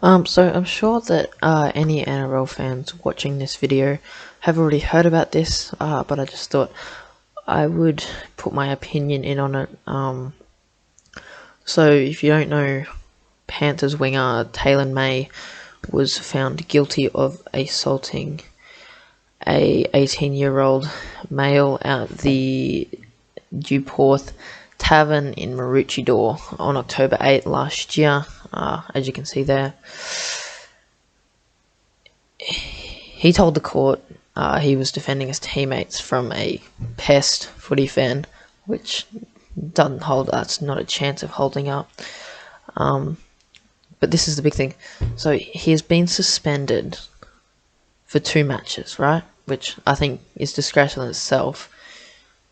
So I'm sure that any NRL fans watching this video have already heard about this, but I just thought I would put my opinion in on it. So if you don't know, Panthers winger Taylan May was found guilty of assaulting a 18-year-old male at the Dewporth Tavern in Maroochydore on October 8 last year. As you can see there, he told the court he was defending his teammates from a pest footy fan, which that's not a chance of holding up. But this is the big thing. So he has been suspended for 2 matches, right? Which I think is disgraceful in itself.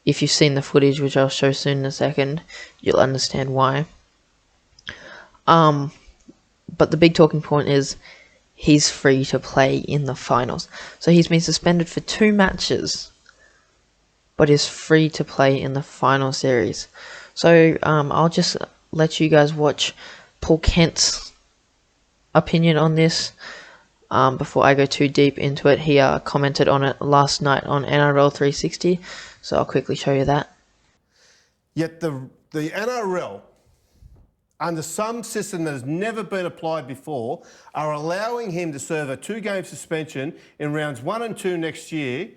If you've seen the footage, which I'll show soon in a second, you'll understand why. But the big talking point is he's free to play in the finals. So he's been suspended for 2 matches, but is free to play in the final series. So I'll just let you guys watch Paul Kent's opinion on this. Before I go too deep into it, he commented on it last night on NRL 360, so I'll quickly show you that. Yet the NRL, under some system that has never been applied before, are allowing him to serve a 2-game suspension in rounds 1 and 2 next year,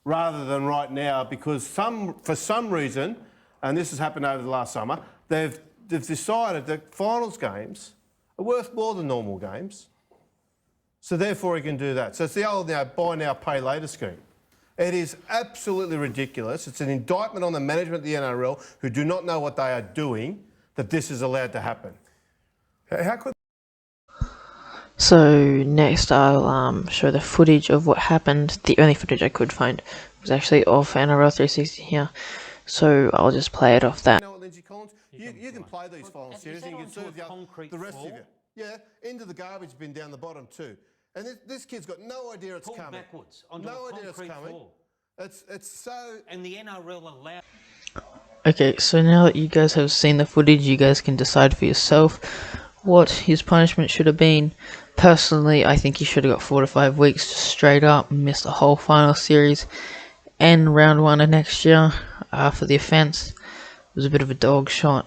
rather than right now, because for some reason, and this has happened over the last summer, they've decided that finals games are worth more than normal games. So therefore he can do that. So it's the old buy now, pay later scheme. It is absolutely ridiculous. It's an indictment on the management of the NRL, who do not know what they are doing, that this is allowed to happen. How could... So next I'll show the footage of what happened. The only footage I could find was actually off NRL 360 here. So I'll just play it off that. You know what, Lindsay Collins? You can play these final series and you can serve the rest of it. Yeah, into the garbage bin down the bottom too. And this kid's got no idea it's coming. Backwards onto no a idea it's coming. Floor. It's so... And the NRL allowed... Okay, so now that you guys have seen the footage, you guys can decide for yourself what his punishment should have been. Personally, I think he should have got 4 to 5 weeks just straight up, missed the whole final series and round 1 of next year for the offence. It was a bit of a dog shot.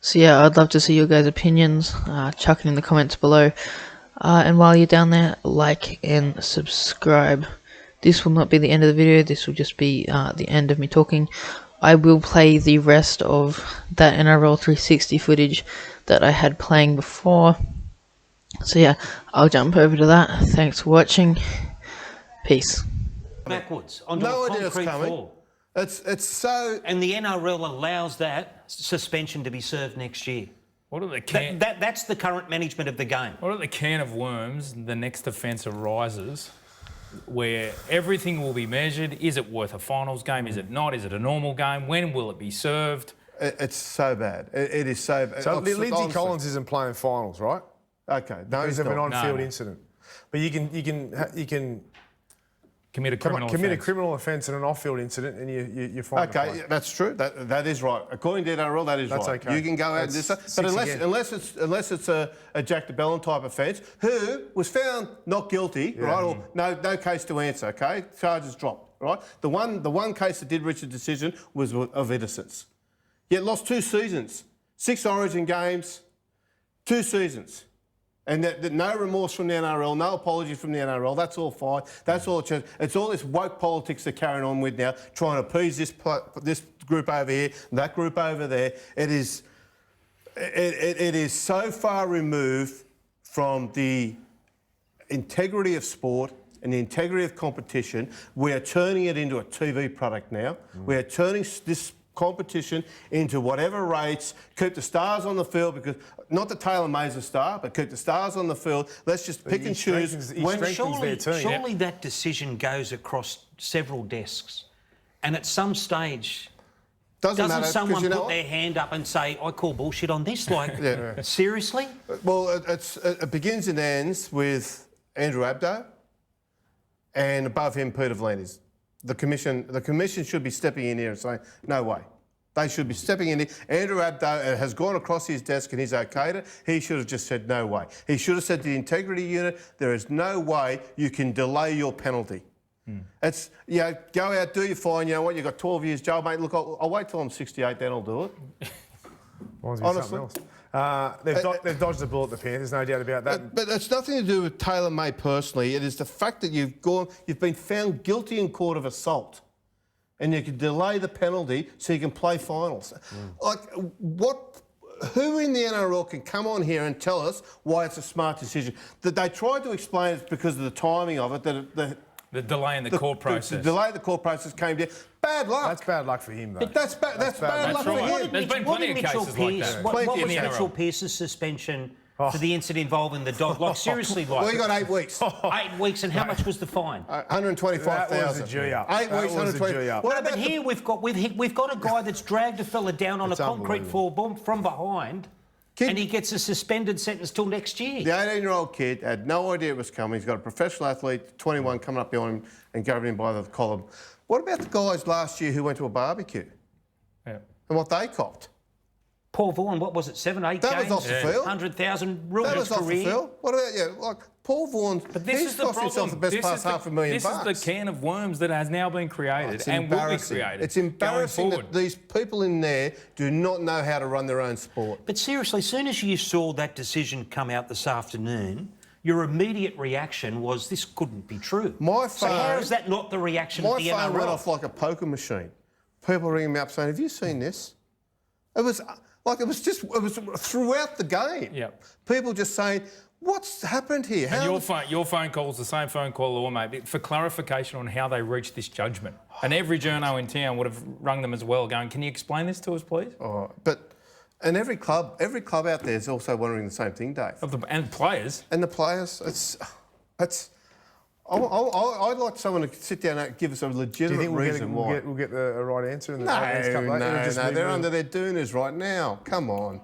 So yeah, I'd love to see your guys' opinions. Chuck it in the comments below. And while you're down there, like and subscribe. This will not be the end of the video. This will just be the end of me talking. I will play the rest of that NRL 360 footage that I had playing before. So yeah, I'll jump over to that. Thanks for watching. Peace. Backwards onto no a idea it's concrete coming. floor. It's so... And the NRL allows that suspension to be served next year. What are the That's the current management of the game. What are the can of worms? The next offence arises, where everything will be measured. Is it worth a finals game? Is it not? Is it a normal game? When will it be served? It's so bad. It is so bad. So Lindsay Collins isn't playing finals, right? Okay, no, He's he's an not. on-field incident. But you can Commit a criminal commit a offence. criminal offence and an off-field incident, and you're fine. Okay, that's true. That is right. According to NRL, that is That's right. okay. You can go out and do that. But unless it's a Jack DeBellin type offence, who was found not guilty, right? Or no case to answer. Okay, charges dropped. Right. The one case that did reach a decision was of innocence. Yet lost 2 seasons, 6 Origin games, 2 seasons. And that no remorse from the NRL, no apology from the NRL, that's all fine. That's all it's all this woke politics they're carrying on with now, trying to appease this group over here, that group over there. It is so far removed from the integrity of sport and the integrity of competition. We are turning it into a TV product now. We are turning this competition into whatever rates, keep the stars on the field, because not that Taylan May's a star, but keep the stars on the field. Let's just pick and choose. Surely that decision goes across several desks, and at some stage, doesn't someone put their hand up and say, "I call bullshit on this"? Like, seriously? Well, it begins and ends with Andrew Abdo, and above him, Peter V'landys. The commission should be stepping in here and saying, no way. They should be stepping in. Andrew Abdo has gone across his desk and he's okayed it. He should have just said no way. He should have said to the integrity unit, there is no way you can delay your penalty. It's, you know, go out, do your fine, you know what, you've got 12 years jail, mate. Look, I'll wait till I'm 68, then I'll do it. Honestly. They've dodged the bullet, the Panthers, no doubt about that. But it's nothing to do with Taylan May personally. It is the fact that you've been found guilty in court of assault, and you can delay the penalty so you can play finals. Like, who in the NRL can come on here and tell us why it's a smart decision? That they tried to explain it's because of the timing of it, the delay in the court process. The delay in the court process came down. Bad luck. That's bad luck for him, though. That's bad luck for him. There's been plenty of cases like that. What was Mitchell Pearce's suspension for the incident involving the dog? Like, seriously, like... Well, he got 8 weeks. 8 weeks, and how much was the fine? 125,000. That was a G-up. 8 weeks, 125,000. Well, but here we've got a guy that's dragged a fella down on a concrete floor from behind, and he gets a suspended sentence till next year. The 18-year-old kid had no idea it was coming. He's got a professional athlete, 21, coming up behind him and grabbing him by the collar. What about the guys last year who went to a barbecue? Yeah. And what they copped? Paul Vaughan, what was it, 7, 8 that games? Was off the field. 100,000 ruined That his was off career. the field. What about, like, Paul Vaughan, he's cost himself the best part of $500,000. This is the can of worms that has now been created and will be created. It's embarrassing that these people in there do not know how to run their own sport. But seriously, as soon as you saw that decision come out this afternoon, your immediate reaction was this couldn't be true. So how is that not the reaction of the NRL? My phone went off like a poker machine. People ringing me up saying, have you seen this? It was throughout the game. Yep. People just saying, what's happened here? And your phone call's the same phone call, or mate, for clarification on how they reached this judgment. And every journo in town would have rung them as well, going, "Can you explain this to us, please?" Oh, and every club out there is also wondering the same thing, Dave. And players. And the players, I'd like someone to sit down and give us a legitimate reason why. We'll get a right answer in the next couple of days? No, they're under their doonas right now. Come on.